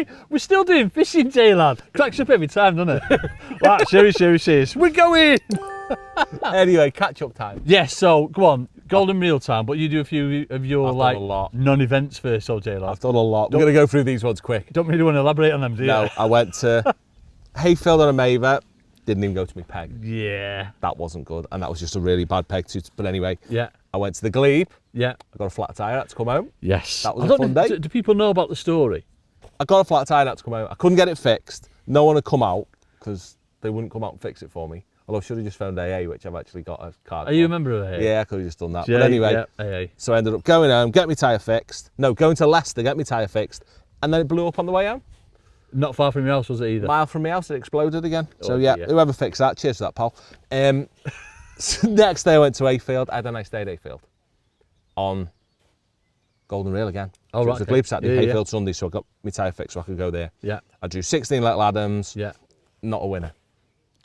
way. We're still doing fishing, J-lad. Cracks up every time, doesn't it? Right, serious. We're going. Anyway, catch-up time. Yes, so go on, golden reel time, but you do a few of your I've done a lot. non-events first, so J-lad. I've done a lot. We're going to go through these ones quick. Don't really want to elaborate on them, do you? No, I went to Hayfield on a Maver. Didn't even go to my peg. Yeah. That wasn't good, and that was just a really bad peg too. But anyway, Yeah. I went to the Glebe. Yeah. I got a flat tire, I had to come home. Yes. That was a fun day. Do people know about the story? I got a flat tire, I had to come home. I couldn't get it fixed. No one had come out because they wouldn't come out and fix it for me. Although I should have just phoned AA, which I've actually got a card Are for. you a member of AA? Yeah, I could have just done that. But anyway, AA. so I ended up going home, get my tyre fixed. No, going to Leicester, get my tyre fixed. And then it blew up on the way home. Not far from your house, was it either? A mile from my house, it exploded again. So Oh, yeah, dear. whoever fixed that, cheers for that, pal. So next day I went to Afield. I had a nice day at Afield. On Golden Reel again. Oh, So it right, was the okay. Glebe Saturday, Yeah, Hayfield Sunday, so I got my tyre fixed so I could go there. Yeah. I drew 16 Little Adams. Yeah. Not a winner.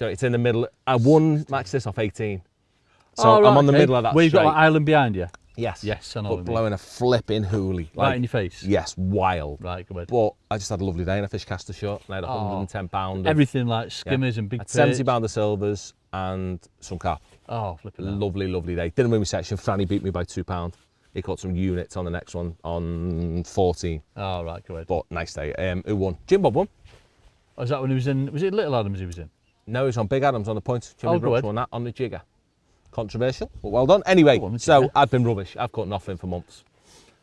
It's in the middle. I won match this off 18. So Oh, right, I'm on the okay. middle of that Where you've got straight. like island behind you? Yes. Yes, I know But what you mean. blowing a flipping hoolie. Right in your face? Yes, wild. Right, go ahead. But I just had a lovely day and I fished caster short and I had a Oh. £110. Everything like skimmers and big Had perch. £70 of silvers and some carp. Oh, flipping hell. Lovely, lovely day. Didn't win my section. Franny beat me by £2. He caught some units on the next one on 14. Oh, right, go ahead. But nice day. Who won? Jim Bob won. Oh, is that when he was in, was it Little Adams he was in? No, he's on Big Adams on the point. Jimmy Oh, go Brooks ahead. won that on the jigger. Controversial, but well done. Anyway, Go on, the so jigger. I've been rubbish. I've caught nothing for months.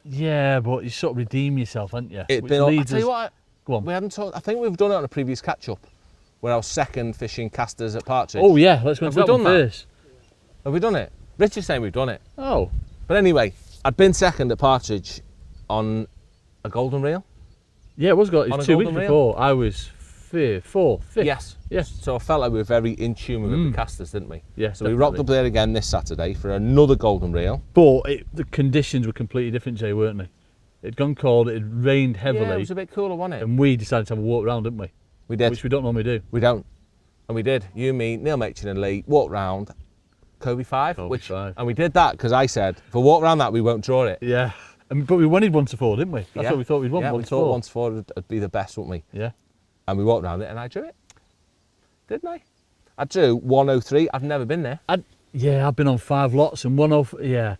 Yeah, but you sort of redeem yourself, haven't you? It'd Which been. I'll leads tell you us- what. Go on. We hadn't talked. I think we've done it on a previous catch-up, where I was second fishing casters at Partridge. Oh, yeah, let's go Have into we that one done that? first. Have we done it? Rich is saying we've done it. Oh. But anyway, I'd been second at Partridge on a golden reel. Yeah, it was got On a 2 weeks golden reel? before. I was fifth. Yes. Yes. So I felt like we were very in tune with the casters, didn't we? Yeah, So we rocked definitely. up there again this Saturday for another golden reel. But the conditions were completely different, Jay, weren't they? It'd gone cold, it had rained heavily, Yeah, it was a bit cooler, wasn't it? and we decided to have a walk around, didn't we? We did. Which we don't normally do. We don't. And we did. You, me, Neil Machin and Lee walked round Kobe 5. Kobe 5. And we did that because I said, if we walk around that, we won't draw it. Yeah. But we wanted 1 to 4, didn't we? That's Yeah. what we thought we'd want, Yeah, 1 we to thought 4. 1 to 4 would be the best, wouldn't we? Yeah. And we walked around it and I drew it. Didn't I? I drew 103. I've never been there. I've been on 5 lots and 105. Yeah.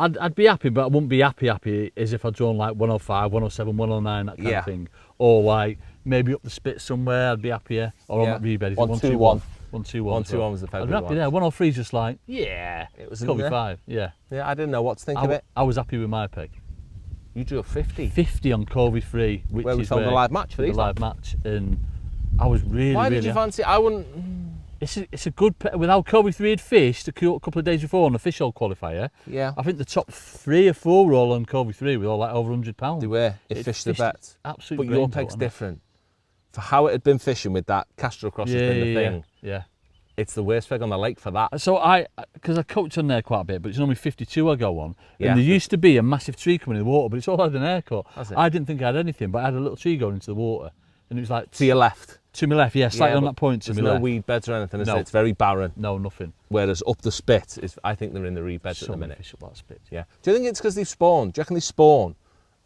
I'd be happy, but I wouldn't be happy as if I'd drawn like 105, 107, 109, that kind Yeah. of thing. Or like maybe up the spit somewhere, I'd be happier. Or Yeah. on that rebed, 121. 121. 121 was the I'd favourite be happy one. there. 103 is just like, yeah. It was Kobe in there. 5, yeah. Yeah, I didn't know what to think of it. I was happy with my peg. You drew a 50. 50 on Covey 3, which Where we is filmed the live match for the these live match, and I was really, Why really did you happy. fancy? I wouldn't. It's a good peg. Without Covey 3 had fished a couple of days before on the fish hole qualifier, Yeah. I think the top 3 or 4 were all on Covey 3 with all like over £100. They were. It It fished the fished bet. absolute But your brains out, peg's wasn't it? different. For how it had been fishing with that caster across has been the thing. Yeah. It's the worst peg on the lake for that. So because I coach on there quite a bit, but it's normally 52 I go on. Yeah. And there used to be a massive tree coming in the water, but it's all had an haircut. Has it? I didn't think I had anything, but I had a little tree going into the water. And it was like To your left. to my left, yeah, slightly on but that point to There's my no left. weed beds or anything, is No. there? It's very barren. No, nothing. Whereas up the spit, is, I think they're in the reed beds at So the many minute. fish up that spit. Yeah. Do you think it's because they've spawned? Do you reckon they spawn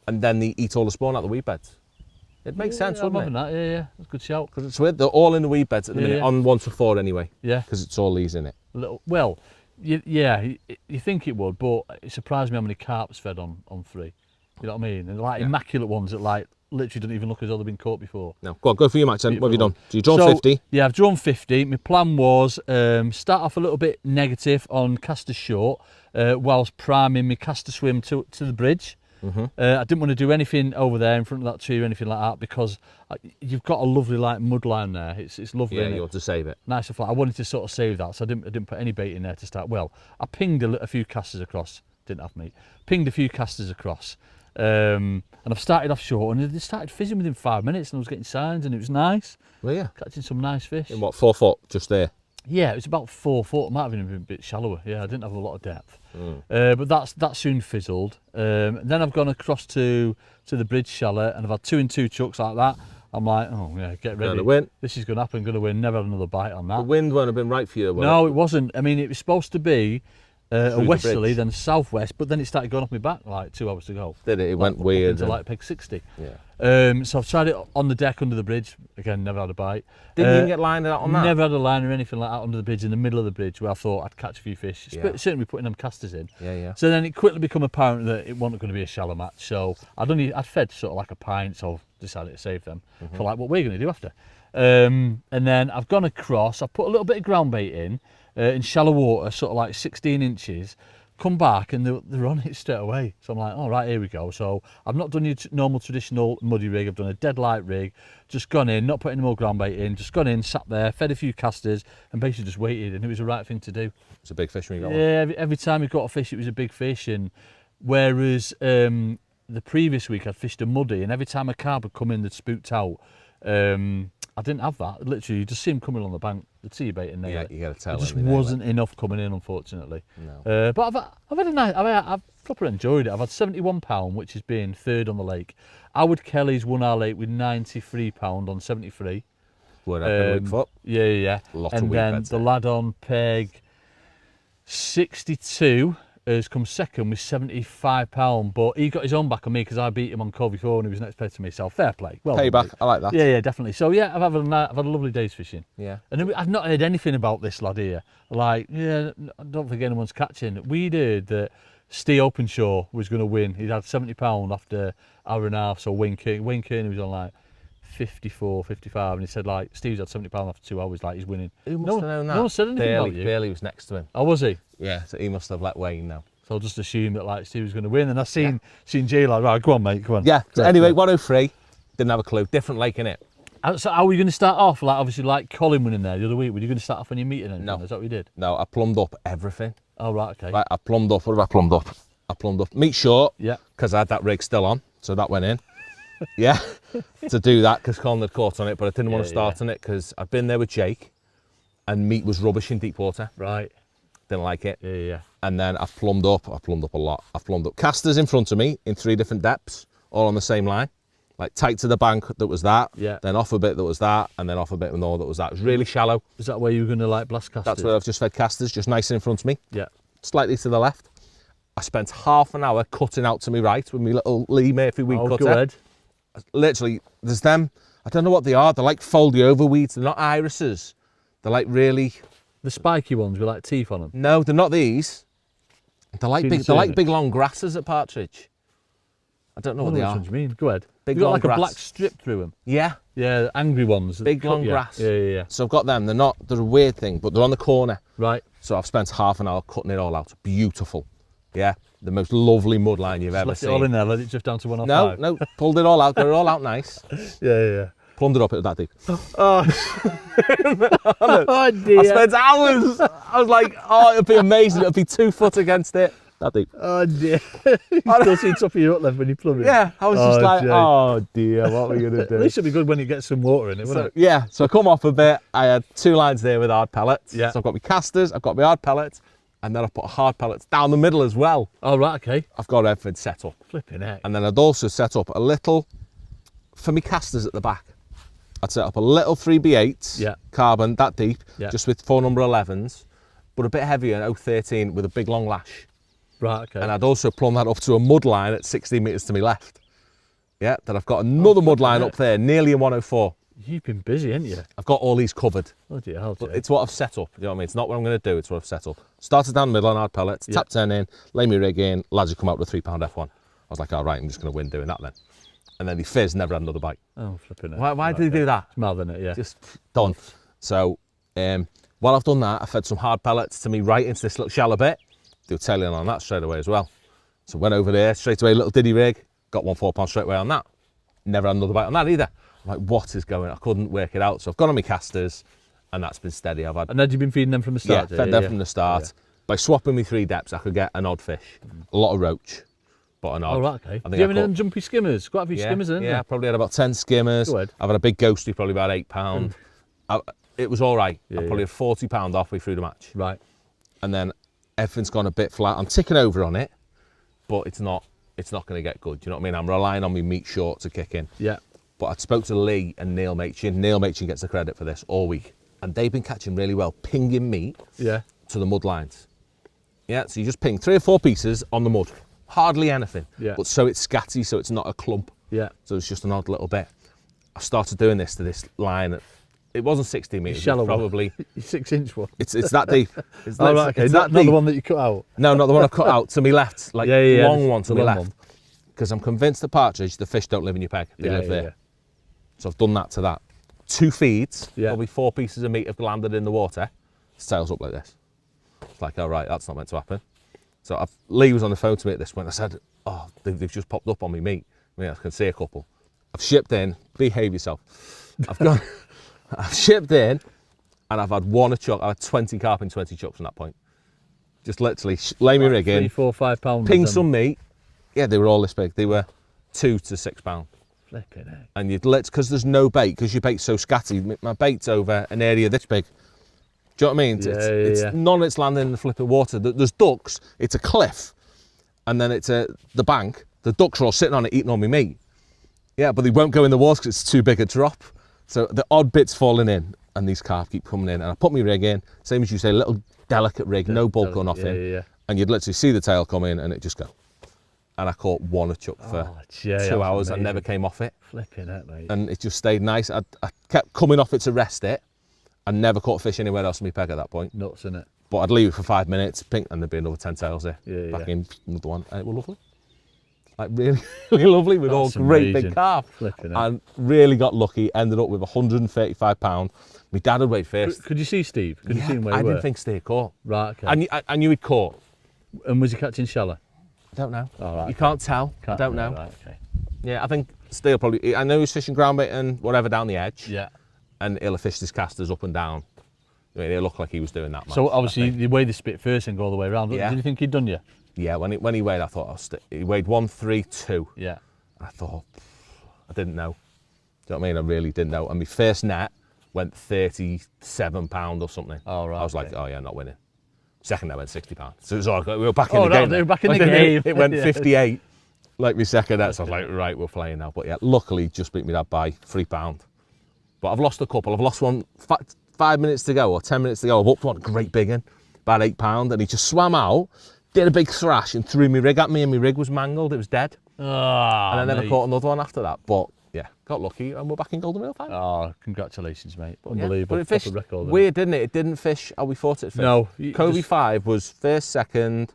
and then they eat all the spawn out of the weed beds? It makes sense, I'm wouldn't having it? that. Yeah. That's a good shout. Because it's weird. They're all in the weed beds at the Yeah, minute, yeah. on 1 to 4 anyway. Yeah. Because it's all these in it. Well, you think it would, but it surprised me how many carps fed on 3. You know what I mean? And like immaculate ones that like literally don't even look as though they've been caught before. No, go on, go for your match then. What have you done? Beautiful. So you've drawn So, 50. Yeah, I've drawn 50. My plan was start off a little bit negative on caster short whilst priming my caster swim to the bridge. I didn't want to do anything over there in front of that tree or anything like that because you've got a lovely like mud line there. It's lovely. Yeah, innit? you want to save it. Nice and flat. I wanted to sort of save that, so I didn't put any bait in there to start. Well, I pinged a few casters across. Didn't have meat. Pinged a few casters across. And I've started off short, and they started fizzing within 5 minutes, and I was getting signs, and it was nice. Well, yeah. Catching some nice fish. In what, 4 foot, just there? Yeah, it was about 4 foot. It might have even been a bit shallower. Yeah, I didn't have a lot of depth. But that soon fizzled. Then I've gone across to the bridge shallow, and I've had 2 and 2 chucks like that. I'm like, oh yeah, get ready. Gonna win. This is going to happen. Going to win. Never had another bite on that. The wind won't have been right for you, will No, it? it wasn't. I mean, it was supposed to be a the westerly, bridge. then southwest, but then it started going off my back like 2 hours to go. Did it? It went Up weird. into and- like peg 60. yeah. So I've tried it on the deck under the bridge. Again, never had a bite. Didn't even get lined out on that? Never had a line or anything like that under the bridge, in the middle of the bridge, where I thought I'd catch a few fish. Yeah. Certainly putting them casters in. Yeah, yeah. So then it quickly became apparent that it wasn't going to be a shallow match. So I'd fed sort of like a pint, so decided to save them for like what we're going to do after. And then I've gone across. I've put a little bit of ground bait in shallow water, sort of like 16 inches. Come back and they're on it straight away. So I'm like, all right, here we go. So I've not done your normal traditional muddy rig. I've done a dead light rig. Just gone in, not put any more ground bait in. Just gone in, sat there, fed a few casters, and basically just waited. And it was the right thing to do. It's a big fish when you got one. Yeah, every time we got a fish, it was a big fish. And whereas the previous week I'd fished a muddy, and every time a carp had come in that spooked out, I didn't have that. Literally, you just see them coming on the bank. They'd see you bait and nail Yeah, it. you got to tell. It just them, you know, wasn't enough coming in, unfortunately. No. But I've had a nice. I've proper enjoyed it. I've had £71, which has been third on the lake. Howard Kelly's won our lake with £93 on 73. Word up in a weak foot. Yeah. Lot of And weak then beds the there. lad on peg 62 has come second with £75, but he got his own back on me because I beat him on Qualifier and he was next pair to me. So fair play. Well done, Payback. mate. I like that. Yeah, definitely. So yeah, I've had a lovely day's fishing. Yeah. And I've not heard anything about this lad here. Like, yeah, I don't think anyone's catching. We'd heard that Steve Openshaw was going to win. He'd had £70 after hour and a half. So Wayne Kearney was on like 54, 55, and he said like Steve's had £70 after 2 hours. Like he's winning. Who must have known that? No one said anything about you. Bailey was next to him. Oh, was he? Yeah, so he must have let Wayne know. So I'll just assume that like Steve was going to win. And I seen Jay like, right, go on, mate, go on. Yeah, so Right, anyway, right. 103, didn't have a clue. Different lake, innit? So how were you going to start off? Like obviously like Colin went in there the other week. Were you going to start off on your meeting? Then? No. Is that what you did? No, I plumbed up everything. Oh, right, okay. Right, I plumbed up. What have I plumbed up? I plumbed up meat short. Yeah. Because I had that rig still on, so that went in. Yeah, to do that because Colin had caught on it, but I didn't want to start on it because I'd been there with Jake, and meat was rubbish in deep water. Right. Didn't like it. Yeah. And then I plumbed up a lot. I plumbed up casters in front of me in 3 different depths, all on the same line. Like tight to the bank that was that, Yeah. then off a bit that was that, and then off a bit more that was that. It was really shallow. Is that where you were going to like blast casters? That's where I've just fed casters, just nice in front of me, Yeah. slightly to the left. I spent half an hour cutting out to me right with my little Lee Murphy weed Oh, cutter. go ahead. Literally, there's them, I don't know what they are, they're like foldy over weeds, they're not irises. They're like really, The spiky ones with like teeth on them. no, they're not these. They're like Seen big, the they're like cervix? big long grasses at Partridge. I don't know what they Which are. ones you mean? Go ahead. Big You got long like grass. a black strip through them. Yeah, Yeah, angry ones. that big cut long you. grass. Yeah. So I've got them, they're a weird thing, but they're on the corner. Right. So I've spent half an hour cutting it all out. Beautiful. Yeah, the most lovely mud line you've ever Left it all seen. in there, let it drift down to 105. No, pulled it all out, got it all out nice. Yeah. Plumbed it up, it was that deep. Oh, oh dear. I spent hours. I was like, oh, it'd be amazing. It'd be 2 foot against it. That deep. Oh dear. You still see top of your up then when you plumb it. Yeah, I was just Oh, like, Jake. oh dear, what are we going to At do? least it'll be good when you get some water in it, won't So, it? yeah, so I come off a bit. I had 2 lines there with hard pellets. Yeah. So I've got my casters, I've got my hard pellets, and then I've put hard pellets down the middle as well. Oh right, okay. I've got everything set up. Flipping heck. And then I'd also set up a little, for me casters at the back, I'd set up a little 3B8s, Yeah. carbon, that deep, Yeah. just with 4 number 11s, but a bit heavier, an 013 with a big long lash. Right, okay. And I'd also plumb that up to a mud line at 16 metres to my left. Yeah, then I've got another mud line up there, nearly a 104. You've been busy, haven't you? I've got all these covered. Bloody hell, But Jake. it's what I've set up, you know what I mean? It's not what I'm going to do, it's what I've set up. Started down the middle on hard pellets, Yeah. tap 10 in, lay me rig in, lads would come out with a £3 F1. I was like, all right, I'm just going to win doing that then. And then he fizzed, never had another bite. Oh, flipping heck. Why Right, did he do that? It's mad, isn't it? Yeah. Just done. So while I've done that, I fed some hard pellets to me right into this little shallow bit. Do a tailing on that straight away as well. So went over there, straight away, little diddy rig, got 1 £4 straight away on that. Never had another bite on that either. I'm like, what is going on? I couldn't work it out. So I've gone on my casters, and that's been steady. I've had, And had you been feeding them from the yeah, start? fed them from the start. By swapping me 3 depths, I could get an odd fish. A lot of roach, but an odd. Oh, right, okay. I Do think you have I any of caught- them jumpy skimmers? Quite a few skimmers, isn't yeah, I there? probably had about 10 skimmers. Go ahead. I've had a big ghosty, probably about £8. It was all right. I Yeah, probably had £40 halfway through the match. Right. And then everything's gone a bit flat. I'm ticking over on it, but it's not going to get good. Do you know what I mean? I'm relying on my meat short to kick in. Yeah. But I spoke to Lee and Neil Machin. Neil Machin gets the credit for this all week. And they've been catching really well, pinging meat Yeah. to the mud lines. Yeah, so you just ping 3 or 4 pieces on the mud. Hardly anything. Yeah. But so it's scatty, so it's not a clump. Yeah. So it's just an odd little bit. I started doing this to this line. It wasn't 60 metres. Shallow It was probably. Your 6-inch one. It's that deep. It's Oh, right, okay. it's Not that deep. the one that you cut out. No, not the one I cut out to me left. Like long one to the me long left. one. Because I'm convinced the partridge, the fish don't live in your peg. They live there. Yeah. So I've done that to that. 2 feeds, Yeah. probably 4 pieces of meat have landed in the water. Sails up like this. It's like, all right, that's not meant to happen. So Lee was on the phone to me at this point. I said, oh, they've just popped up on me meat. I mean, I can see a couple. I've shipped in, behave yourself. I've shipped in, and I've had 1 a chuck. I had 20 carp and 20 chucks from that point. Just literally lay me rig in, 3, 4, 5 pounds. ping some meat. Yeah, they were all this big. They were 2 to 6 pound. Flipping it. And you'd because there's no bait, because your bait's so scatty. My bait's over an area this big. Do you know what I mean? It's none of it's landing in the flipping water. There's ducks. It's a cliff, and then it's the bank. The ducks are all sitting on it, eating all my meat. Yeah, but they won't go in the water because it's too big a drop. So the odd bits falling in, and these carp keep coming in. And I put my rig in, same as you say, a little delicate rig, no bulk or nothing. Yeah. And you'd literally see the tail come in, and it just go. And I caught 1 a chuck for 2 hours. Amazing. I never came off it. Flipping it, mate. And it just stayed nice. I kept coming off it to rest it. I never caught fish anywhere else in my peg at that point. Nuts, innit? But I'd leave it for 5 minutes, pink, and there'd be another 10 tails there. Yeah. In another one, and it was lovely. Like really, really lovely with all great big carp. Flipping it. And really got lucky. Ended up with 135 pound. My dad had weighed first. Could you see Steve? Could you see him where I he didn't were? think Steve caught. Right, okay. I knew he'd caught. And was he catching shallow? I don't know. Oh, right, You can't tell. I don't know. Right, okay. Yeah, I think Steve probably. I know he was fishing ground bait and whatever down the edge. Yeah. And he'll have fished his casters up and down. I mean, it looked like he was doing that much. So obviously you weigh the spit first and go all the way around. Yeah. Did you think he'd done you? Yeah, when he weighed, I thought he weighed 132. Yeah. I thought, I didn't know. Do you know what I mean? I really didn't know. And my first net went 37 pound or something. Oh, right. I was like, oh yeah, not winning. Second net went 60 pound. So it was all, we were back in the Oh, game. they were back in the Then game. It went Yeah. 58. Like my second net, so I was like, right, we're playing now. But yeah, luckily just beat me that by £3. But I've lost a couple. I've lost one 5 minutes to go or 10 minutes to go. I've upped one, great big one, about £8, and he just swam out, did a big thrash and threw my rig at me, and my rig was mangled, it was dead. Oh, And I never caught another one after that. But yeah, got lucky and we're back in Golden Wheel time. Oh, congratulations, mate. Yeah, Unbelievable. but it fished Proper record, weird, didn't it? It didn't fish how we thought it fished. No. Kobe 5 was first, second,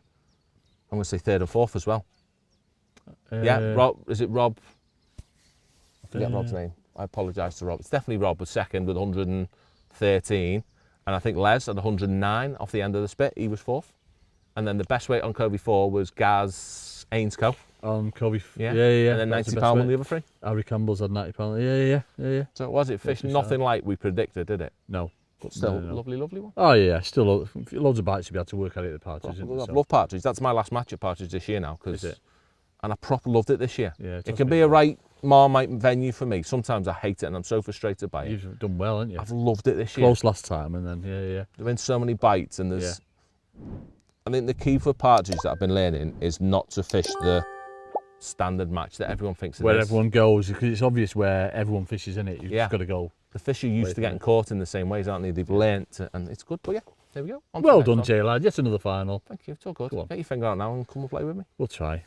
I'm going to say third and fourth as well. Yeah, Rob, is it Rob? I forget Rob's name. I apologise to Rob. It's definitely Rob was second with 113. And I think Les had 109 off the end of the spit. He was fourth. And then the best weight on Kobe 4 was Gaz Ainscoe. On Kobe. Yeah. Yeah. And then That's £90 the on the other 3. Harry Campbell's had £90. Yeah. So it was. It fished nothing like we predicted, did it? No. But still, No. lovely, lovely one. Oh, yeah. Still loads of bites to be able to work at it at the parties. I love Partridge. That's my last match at Partridge this year now. Is it? And I proper loved it this year. Yeah, it can be a right Marmite venue for me. Sometimes I hate it and I'm so frustrated by it. You've done well, haven't you? I've loved it this year. Close last time, and then yeah. There have been so many bites, and there's. I think the key for partridge that I've been learning is not to fish the standard match that everyone thinks it Where is. everyone goes, because it's obvious where everyone fishes, isn't it? You've Yeah. just got to go. The fish are used to getting caught in the same ways, aren't they? They've learnt, and it's good. But yeah, there we go. On to the Well next done, one. J lad. Yet another final. Thank you. It's all good. Go on. Get your finger out now and come and play with me. We'll try.